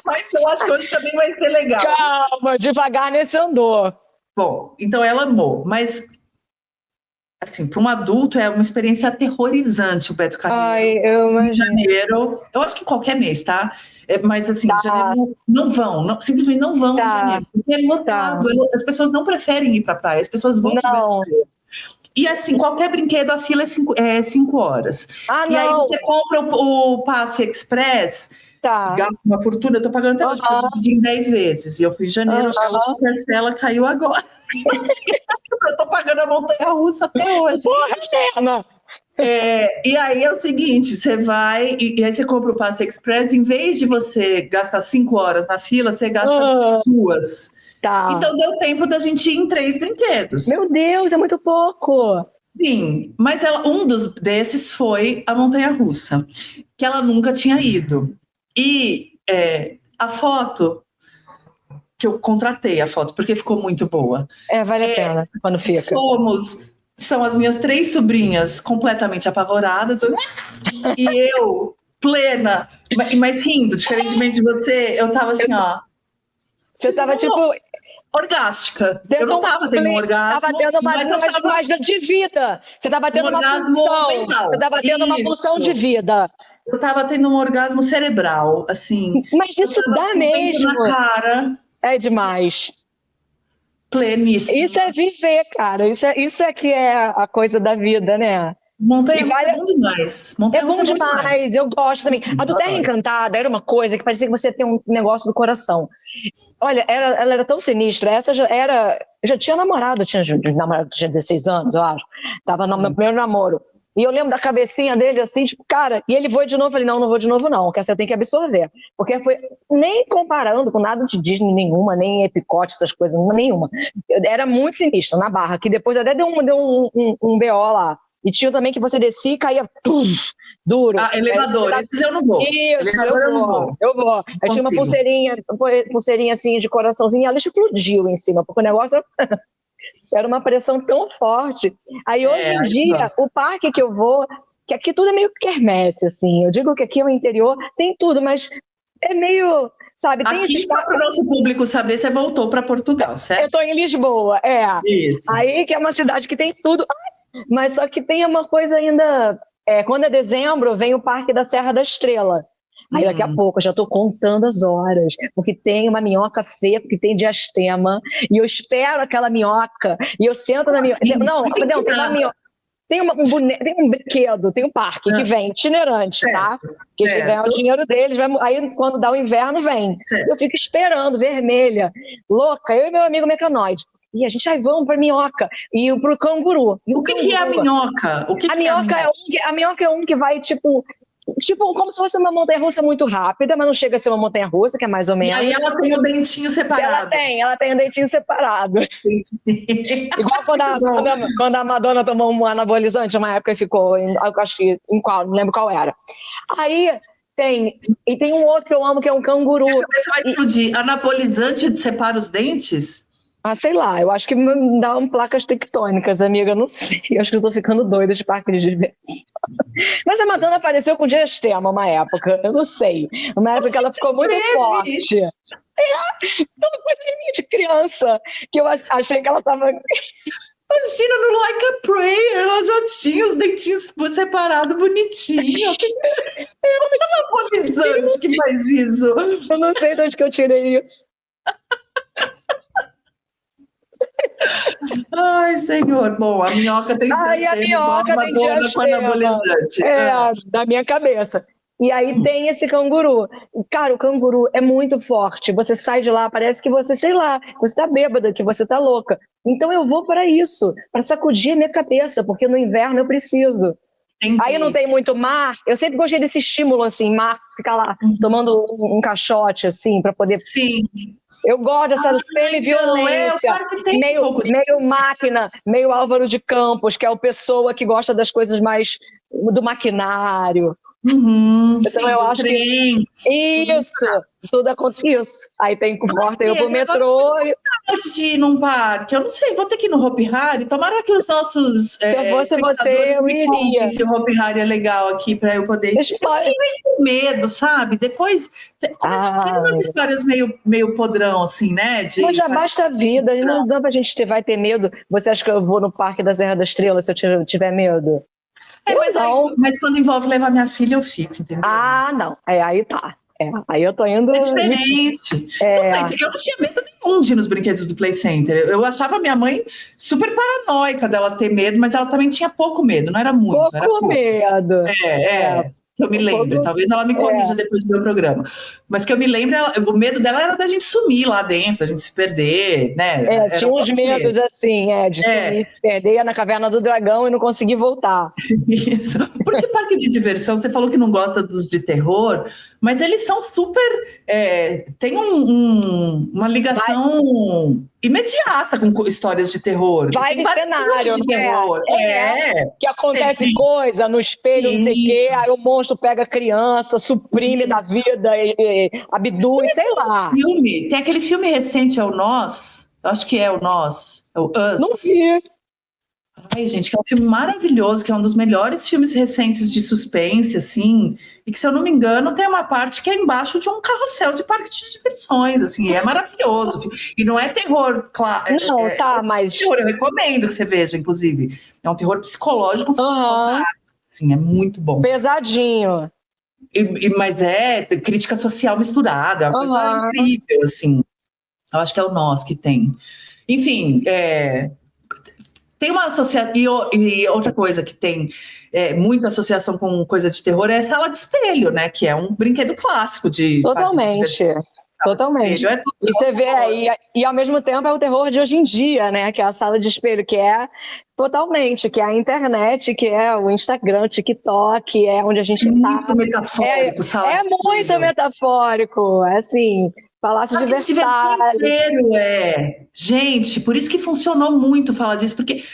Mas eu acho que hoje também vai ser legal. Calma, devagar nesse andor. Bom, então ela amou, mas assim, para um adulto é uma experiência aterrorizante o Beto Carreiro. Em janeiro, eu acho que qualquer mês, tá? Mas assim, em janeiro simplesmente não vão em janeiro, porque é lotado. As pessoas não preferem ir para a praia, as pessoas vão para o Beto Carreiro. E assim, qualquer brinquedo, a fila é 5 horas. E aí você compra o passe express, gasta uma fortuna, eu tô pagando até hoje, porque eu dividi em 10 vezes. E eu fui em janeiro, a última parcela caiu agora. Eu tô pagando a montanha-russa até hoje. Porra, e aí é o seguinte, você vai e aí você compra o passe express, em vez de você gastar 5 horas na fila, você gasta 2. Então deu tempo da gente ir em 3 brinquedos. Meu Deus, é muito pouco. Sim, mas um desses foi a montanha-russa, que ela nunca tinha ido. E a foto, que eu contratei a foto, porque ficou muito boa. Vale a pena quando fica. São as minhas 3 sobrinhas completamente apavoradas, e eu, plena, mas rindo, diferentemente de você, eu tava assim, Você tava tipo... orgástica. Eu não tava tendo um orgasmo. Tava tendo uma de vida. Você tava tendo uma pulsão mental. Você tava tendo uma pulsão de vida. Eu tava tendo um orgasmo cerebral, assim. Mas isso dá mesmo. Na cara. É demais. Pleníssimo. Isso é viver, cara. Isso é que é a coisa da vida, né? Montanha-russa é bom demais. É bom demais, eu gosto também. A do Terra Encantada era uma coisa que parecia que você tem um negócio do coração. Olha, ela era tão sinistra. Essa já tinha namorado, tinha 16 anos, eu acho. Tava no meu primeiro namoro. E eu lembro da cabecinha dele assim, tipo, cara, e ele foi de novo. Eu falei, não vou de novo não, que essa eu tenho que absorver. Porque foi, nem comparando com nada de Disney nenhuma, nem Epicote, essas coisas, nenhuma. Era muito sinistra na Barra, que depois até deu um BO lá. E tinha também que você descia e caía duro. Elevador, esses eu não vou. Elevador eu não vou. Eu vou. Eu tinha uma pulseirinha assim de coraçãozinho, e ela explodiu em cima, porque o negócio era uma pressão tão forte. Aí hoje em dia, o parque que eu vou, que aqui tudo é meio quermesse, assim. Eu digo que aqui é o interior, tem tudo, mas é meio... Sabe, tem aqui, só para o nosso público saber, você voltou para Portugal, certo? Eu estou em Lisboa, Isso. Aí que é uma cidade que tem tudo... Mas só que tem uma coisa ainda... quando é dezembro, vem o Parque da Serra da Estrela. Aí daqui a pouco eu já tô contando as horas, porque tem uma minhoca feia, porque tem diastema, e eu espero aquela minhoca, e eu sento na minhoca. Assim? Não, tem uma minhoca. Tem um brinquedo, tem um parque que vem itinerante, tá? Que eles ganham o dinheiro deles, aí quando dá o inverno vem. Eu fico esperando, vermelha, louca, eu e meu amigo mecanoide. E a gente, vamos pra minhoca e pro canguru. O que é a minhoca? A minhoca é um que vai, tipo, como se fosse uma montanha-russa muito rápida, mas não chega a ser uma montanha-russa, que é mais ou menos. E aí ela tem o dentinho separado. Ela tem o dentinho separado. Igual quando a Madonna tomou um anabolizante, uma época ficou, acho que em qual, não lembro qual era. Aí tem um outro que eu amo, que é um canguru. A cabeça vai explodir. Anabolizante separa os dentes? Sei lá, eu acho que dá placas tectônicas, amiga, não sei. Eu acho que eu tô ficando doida de parque de diversão. Mas a Madonna apareceu com diastema uma época, eu não sei. Uma época que ela ficou muito forte. Toda coisa de criança, que eu achei que ela tava... Imagina, no Like a Prayer, ela já tinha os dentinhos separados, bonitinho. É um anabolizante que faz isso. Eu não sei de onde que eu tirei isso. Ai, senhor. Bom, a minhoca tem diastema, a Madonna com anabolizante. Da minha cabeça. E aí tem esse canguru. Cara, o canguru é muito forte. Você sai de lá, parece que você, sei lá, você tá bêbada, que você tá louca. Então eu vou para isso, para sacudir a minha cabeça, porque no inverno eu preciso. Entendi. Aí não tem muito mar. Eu sempre gostei desse estímulo, assim, mar, ficar lá tomando um caixote, assim, para poder... Sim. Eu gosto dessa semi-violência, meio máquina, meio Álvaro de Campos, que é o pessoa que gosta das coisas mais do maquinário. Então sim, eu acho que tudo acontece. Isso. Aí tem corta eu pro metrô. Antes de ir num parque, eu não sei, vou ter que ir no Hopi Hari. Tomara que os nossos se eu fosse você, eu iria. Se o Hopi Hari é legal aqui para eu poder ir. Eu fiquei com medo, sabe? Depois tem umas histórias meio podrão, assim, né? Mas já basta a vida, não dá pra gente vai ter medo. Você acha que eu vou no Parque da Serra da Estrela se eu tiver medo? Mas quando envolve levar minha filha, eu fico, entendeu? Não. Aí tá. Aí eu tô indo... É diferente. Eu não tinha medo nenhum de ir nos brinquedos do Play Center. Eu achava minha mãe super paranoica dela ter medo, mas ela também tinha pouco medo, não era muito. Pouco medo. Que eu me lembro, talvez ela me corrija depois do meu programa, mas que eu me lembro, o medo dela era da gente sumir lá dentro, da gente se perder, né? Tinha uns medos assim, de sumir, se perder na Caverna do Dragão e não conseguir voltar. Isso, porque parque de diversão, você falou que não gosta dos de terror, mas eles são super, tem uma ligação imediata com histórias de terror. Vai no cenário, de terror. Que acontece coisa no espelho, não sei o quê, aí o monstro pega a criança, suprime da vida, abduz, sei lá. Tem aquele filme recente, é o Nós, eu acho que é o Nós, é o Us. Não vi. Ai, gente, que é um filme maravilhoso, que é um dos melhores filmes recentes de suspense, assim, e que, se eu não me engano, tem uma parte que é embaixo de um carrossel de parque de diversões, assim, é maravilhoso. E não é terror, claro. Mas... Terror, eu recomendo que você veja, inclusive. É um terror psicológico fantástico, assim, é muito bom. Pesadinho. Mas é crítica social misturada, é uma coisa incrível, assim. Eu acho que é o Nós que tem. Enfim, tem uma associação, e outra coisa que tem muita associação com coisa de terror é a sala de espelho, né? Que é um brinquedo clássico de... Totalmente. Totalmente. E você vê aí, e ao mesmo tempo é o terror de hoje em dia, né? Que é a sala de espelho, que é totalmente, que é a internet, que é o Instagram, TikTok, é onde a gente muito metafórico, sala de espelho. Muito metafórico, assim... Palácio de Versalhes. Gente, por isso que funcionou muito falar disso, porque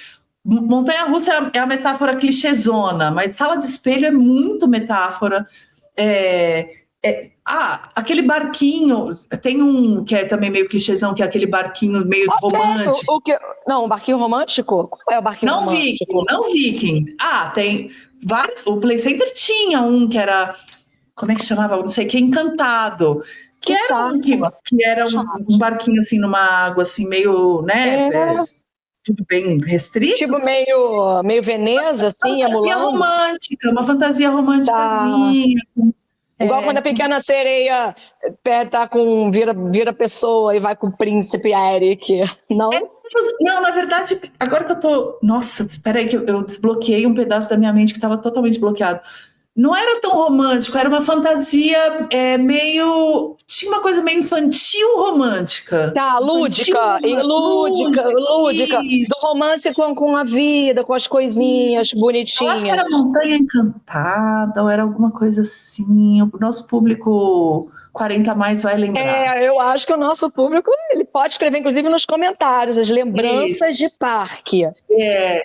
montanha-russa é a metáfora clichêzona, mas sala de espelho é muito metáfora. Aquele barquinho, tem um que é também meio clichêzão, que é aquele barquinho meio romântico. Não, um barquinho romântico? Qual é o barquinho romântico? Não Viking. Tem vários. O Play Center tinha um que era, como é que chamava? Não sei, que é Encantado. Que era um barquinho assim numa água assim meio, né? Tudo bem restrito. Tipo meio Veneza, assim, uma fantasia romântica, uma fantasia românticazinha. Igual quando a Pequena Sereia vira pessoa e vai com o príncipe Eric, não? Não, na verdade, agora que eu tô... Nossa, espera aí que eu desbloqueei um pedaço da minha mente que estava totalmente bloqueado. Não era tão romântico, era uma fantasia meio... Tinha uma coisa meio infantil romântica. Tá, lúdica. Do romance com a vida, com as coisinhas bonitinhas. Eu acho que era Montanha Encantada, ou era alguma coisa assim. O nosso público 40 a mais vai lembrar. Eu acho que o nosso público, ele pode escrever, inclusive, nos comentários, as lembranças de parque.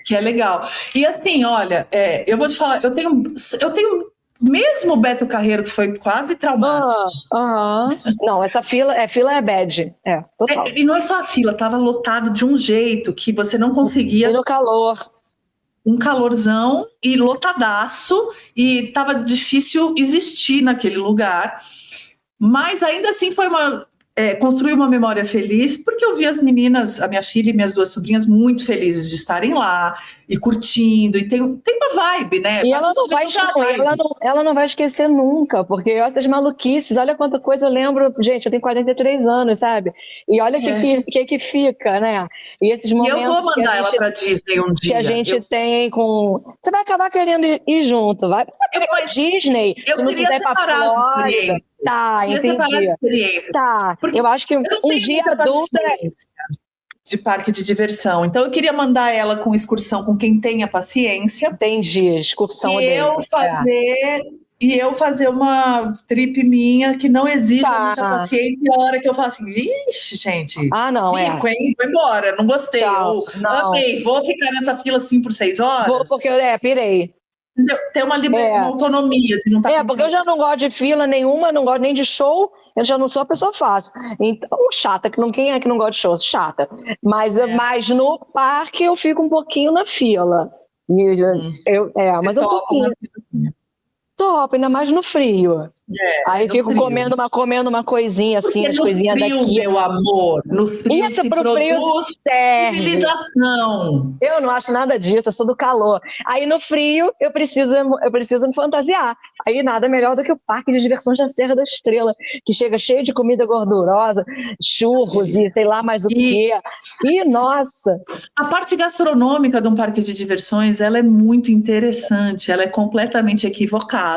Que é legal. E assim, olha, eu vou te falar, eu tenho mesmo o Beto Carreiro, que foi quase traumático. Não, essa fila é bad. Total. E não é só a fila, tava lotado de um jeito que você não conseguia... E no calor. Um calorzão e lotadaço, e tava difícil existir naquele lugar. Mas ainda assim foi construir uma memória feliz, porque eu vi as meninas, a minha filha e minhas 2 sobrinhas, muito felizes de estarem lá e curtindo, e tem uma vibe, né? E ela não vai esquecer nunca, porque essas maluquices, olha quanta coisa eu lembro, gente, eu tenho 43 anos, sabe? E olha que fica, né? E esses momentos. E eu vou mandar ela pra Disney um dia. Que a gente tem com. Você vai acabar querendo ir junto, vai pra Disney. Eu se não quiser ir pra Flórida. Tá, entendi. Tá, porque eu acho que um dia adulta de parque de diversão. Então eu queria mandar ela com excursão com quem tenha paciência. Entendi, excursão E eu fazer uma trip minha que não exija muita paciência, e a hora que eu falo assim, vixe, gente. Não, Vou embora, não gostei. Amei, vou ficar nessa fila assim por 6 horas. Vou, porque pirei. Ter uma autonomia de não estar. Porque eu já não gosto de fila nenhuma, não gosto nem de show, eu já não sou a pessoa fácil. Então, chata, quem é que não gosta de show? Chata. Mas no parque eu fico um pouquinho na fila. Mas um pouquinho. Top, ainda mais no frio. Aí fico comendo uma coisinha assim, porque as coisinhas frio, daqui. Meu amor, no frio isso se pro produz civilização. Eu não acho nada disso, eu sou do calor. Aí no frio eu preciso me fantasiar. Aí nada melhor do que o parque de diversões da Serra da Estrela, que chega cheio de comida gordurosa, churros e sei lá mais o quê. E nossa! A parte gastronômica de um parque de diversões, ela é muito interessante, ela é completamente equivocada.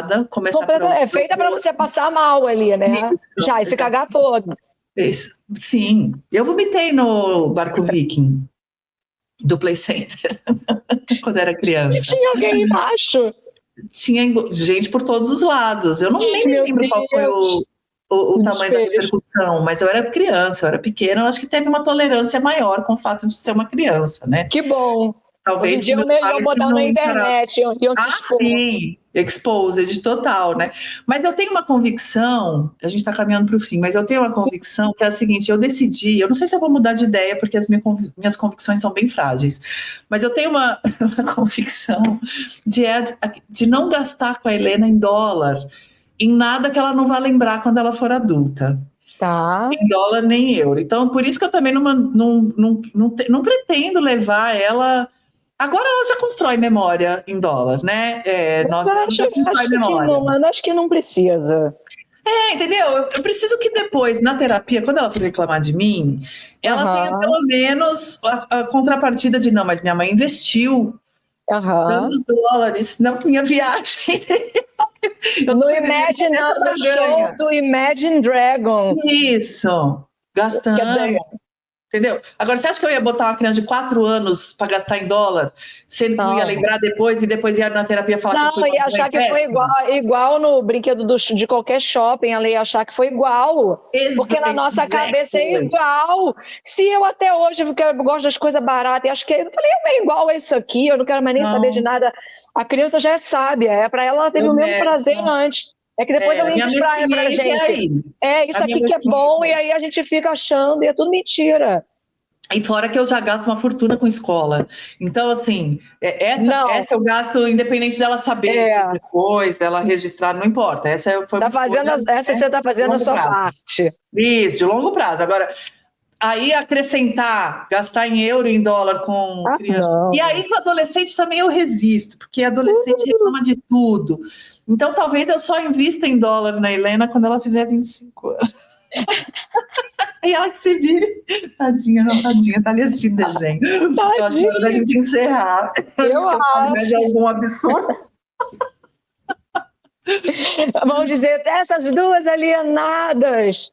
É feita para você passar mal ali, né? E se cagar todo. Isso. Sim, eu vomitei no Barco Viking do Play Center quando era criança. E tinha alguém embaixo? Tinha gente por todos os lados. Eu nem lembro qual foi o tamanho da repercussão, mas eu era criança, eu era pequena, eu acho que teve uma tolerância maior com o fato de ser uma criança, né? Que bom. Talvez hoje em dia eu botar na internet. Sim, exposed total, né? Mas eu tenho uma convicção, a gente está caminhando para o fim, mas eu tenho uma convicção que é a seguinte, eu decidi, eu não sei se eu vou mudar de ideia, porque as minhas convicções são bem frágeis, mas eu tenho uma convicção de não gastar com a Helena em dólar, em nada que ela não vá lembrar quando ela for adulta. Tá. Em dólar nem euro. Então, por isso que eu também não pretendo levar ela... Agora ela já constrói memória em dólar, né? Acho que não precisa. Entendeu? Eu preciso que depois, na terapia, quando ela for reclamar de mim, ela tenha pelo menos a contrapartida de, não, mas minha mãe investiu tantos dólares na minha viagem. No show do Imagine Dragon. Isso, gastando. Entendeu? Agora, você acha que eu ia botar uma criança de 4 anos para gastar em dólar, sendo que eu ia lembrar depois, e depois ia na terapia falar que foi ia achar que foi igual no brinquedo de qualquer shopping, ela ia achar que foi igual. Porque na nossa cabeça é igual. Se eu até hoje eu gosto das coisas baratas, e acho que eu falei, é igual a isso aqui, eu não quero mais nem saber de nada. A criança já é sábia, para ela teve o mesmo prazer antes. É que depois alguém distraia pra gente. Isso aqui que é bom, e aí a gente fica achando, e é tudo mentira. E fora que eu já gasto uma fortuna com escola. Então, assim, essa eu gasto independente dela saber depois, dela registrar, não importa. Essa foi você está fazendo a sua parte. Isso, de longo prazo. Agora, Aí acrescentar, gastar em euro e em dólar com criança. Não. E aí com adolescente também eu resisto, porque adolescente reclama de tudo. Então talvez eu só invista em dólar na Helena quando ela fizer 25 anos. E ela que se vire. Tadinha, tá ali assistindo desenho. Eu acho que é hora da gente encerrar. Eu acho. De algum absurdo. Vamos dizer, essas duas alienadas.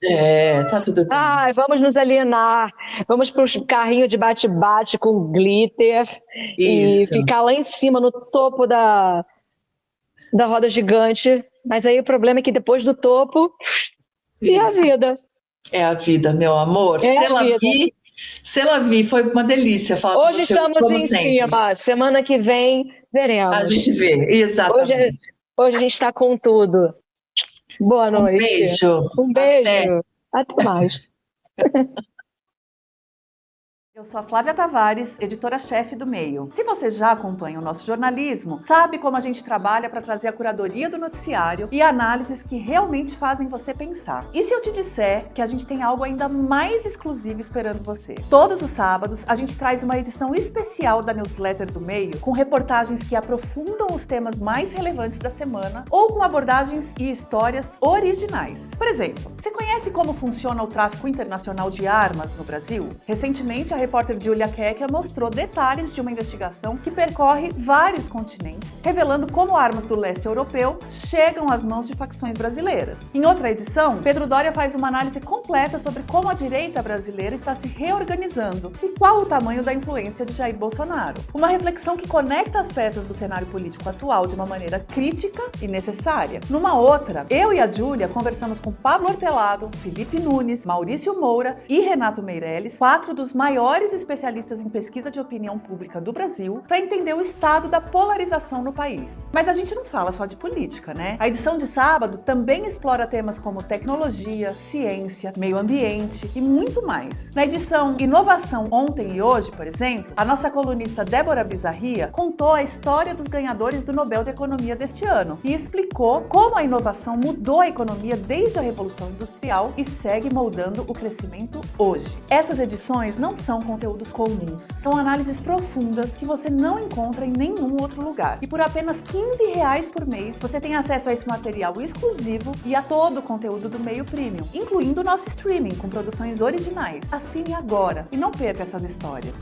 Tá tudo bem. Ai, vamos nos alienar. Vamos para os carrinhos de bate-bate com glitter. Isso. E ficar lá em cima, no topo da roda gigante. Mas aí o problema é que depois do topo, e a vida? É a vida, meu amor. Se ela vir, foi uma delícia falar com você. Hoje estamos em cima. Semana que vem, veremos. A gente vê, exatamente. Hoje a gente está com tudo. Boa noite. Um beijo. Até mais. Eu sou a Flávia Tavares, editora-chefe do Meio. Se você já acompanha o nosso jornalismo, sabe como a gente trabalha para trazer a curadoria do noticiário e análises que realmente fazem você pensar. E se eu te disser que a gente tem algo ainda mais exclusivo esperando você? Todos os sábados, a gente traz uma edição especial da newsletter do Meio, com reportagens que aprofundam os temas mais relevantes da semana ou com abordagens e histórias originais. Por exemplo, você conhece como funciona o tráfico internacional de armas no Brasil? Recentemente, a repórter Julia Kekia mostrou detalhes de uma investigação que percorre vários continentes, revelando como armas do leste europeu chegam às mãos de facções brasileiras. Em outra edição, Pedro Doria faz uma análise completa sobre como a direita brasileira está se reorganizando e qual o tamanho da influência de Jair Bolsonaro. Uma reflexão que conecta as peças do cenário político atual de uma maneira crítica e necessária. Numa outra, eu e a Julia conversamos com Pablo Hortelado, Felipe Nunes, Maurício Moura e Renato Meirelles, 4 dos maiores especialistas em pesquisa de opinião pública do Brasil, para entender o estado da polarização no país. Mas a gente não fala só de política, né? A edição de sábado também explora temas como tecnologia, ciência, meio ambiente e muito mais. Na edição Inovação Ontem e Hoje, por exemplo, a nossa colunista Débora Bizarria contou a história dos ganhadores do Nobel de Economia deste ano e explicou como a inovação mudou a economia desde a Revolução Industrial e segue moldando o crescimento hoje. Essas edições não são conteúdos comuns, são análises profundas que você não encontra em nenhum outro lugar. E por apenas R$15 por mês, você tem acesso a esse material exclusivo e a todo o conteúdo do Meio Premium, incluindo o nosso streaming com produções originais. Assine agora e não perca essas histórias.